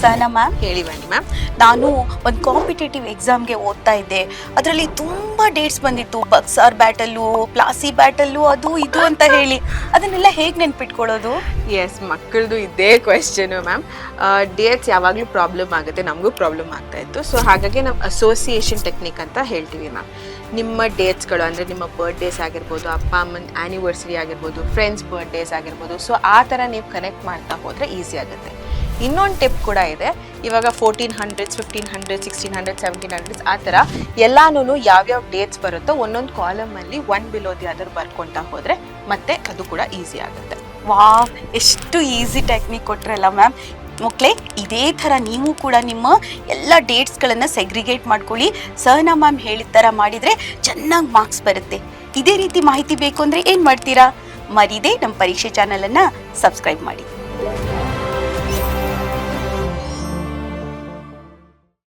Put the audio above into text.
Sahana ma'am, ಹೇಳಿ ಬನ್ನಿ ma'am. ನಾನು ಒಂದು ಕಾಂಪಿಟೇಟಿವ್ ಎಕ್ಸಾಮ್ಗೆ ಓದ್ತಾ ಇದ್ದೆ. ಅದರಲ್ಲಿ ತುಂಬ ಡೇಟ್ಸ್ ಬಂದಿತ್ತು, ಬಕ್ಸಾರ್ ಬ್ಯಾಟಲ್ಲು, ಪ್ಲಾಸಿ ಬ್ಯಾಟಲ್ಲು, ಅದು ಇದು ಅಂತ ಹೇಳಿ. ಅದನ್ನೆಲ್ಲ ಹೇಗೆ ನೆನ್ಪಿಟ್ಕೊಳ್ಳೋದು? ಎಸ್, ಮಕ್ಕಳದು ಇದೇ ಕ್ವೆಶ್ಚನು ಮ್ಯಾಮ್. ಡೇಟ್ಸ್ ಯಾವಾಗಲೂ ಪ್ರಾಬ್ಲಮ್ ಆಗುತ್ತೆ, ನಮಗೂ ಪ್ರಾಬ್ಲಮ್ ಆಗ್ತಾ ಇತ್ತು. ಸೊ ಹಾಗಾಗಿ ನಾವು ಅಸೋಸಿಯೇಷನ್ ಟೆಕ್ನಿಕ್ ಅಂತ ಹೇಳ್ತೀವಿ ಮ್ಯಾಮ್. ನಿಮ್ಮ ಡೇಟ್ಸ್ಗಳು ಅಂದರೆ ನಿಮ್ಮ ಬರ್ಡೇಸ್ ಆಗಿರ್ಬೋದು, ಅಪ್ಪ ಅಮ್ಮನ ಆ್ಯನಿವರ್ಸರಿ ಆಗಿರ್ಬೋದು, ಫ್ರೆಂಡ್ಸ್ ಬರ್ಡೇಸ್ ಆಗಿರ್ಬೋದು. ಸೊ ಆ ಥರ ನೀವು ಕನೆಕ್ಟ್ ಮಾಡ್ತಾ ಹೋದರೆ ಈಸಿ ಆಗುತ್ತೆ. ಇನ್ನೊಂದು ಟಿಪ್ ಕೂಡ ಇದೆ. ಇವಾಗ 1400s, 1500s, 1600s, 1700s ಆ ಥರ ಎಲ್ಲಾನು ಯಾವ್ಯಾವ ಡೇಟ್ಸ್ ಬರುತ್ತೋ ಒಂದೊಂದು ಕಾಲಮಲ್ಲಿ ಒನ್ ಬಿಲೋ ದಿ ಅದರ್ ಬರ್ಕೊತಾ ಹೋದರೆ ಮತ್ತೆ ಅದು ಕೂಡ ಈಸಿ ಆಗುತ್ತೆ. ವಾವ್, ಎಷ್ಟು ಈಸಿ ಟೆಕ್ನಿಕ್ ಕೊಟ್ರಲ್ಲ ಮ್ಯಾಮ್. ಮಕ್ಕಳೇ, ಇದೇ ಥರ ನೀವು ಕೂಡ ನಿಮ್ಮ ಎಲ್ಲ ಡೇಟ್ಸ್ಗಳನ್ನು ಸೆಗ್ರಿಗೇಟ್ ಮಾಡ್ಕೊಳ್ಳಿ. ಸಹನಾ ಮ್ಯಾಮ್ ಹೇಳಿದ ಥರ ಮಾಡಿದರೆ ಚೆನ್ನಾಗಿ ಮಾರ್ಕ್ಸ್ ಬರುತ್ತೆ. ಇದೇ ರೀತಿ ಮಾಹಿತಿ ಬೇಕು ಅಂದರೆ ಏನು ಮಾಡ್ತೀರಾ? ಮರೀದೆ ನಮ್ಮ ಪರೀಕ್ಷೆ ಚಾನಲನ್ನು ಸಬ್ಸ್ಕ್ರೈಬ್ ಮಾಡಿ.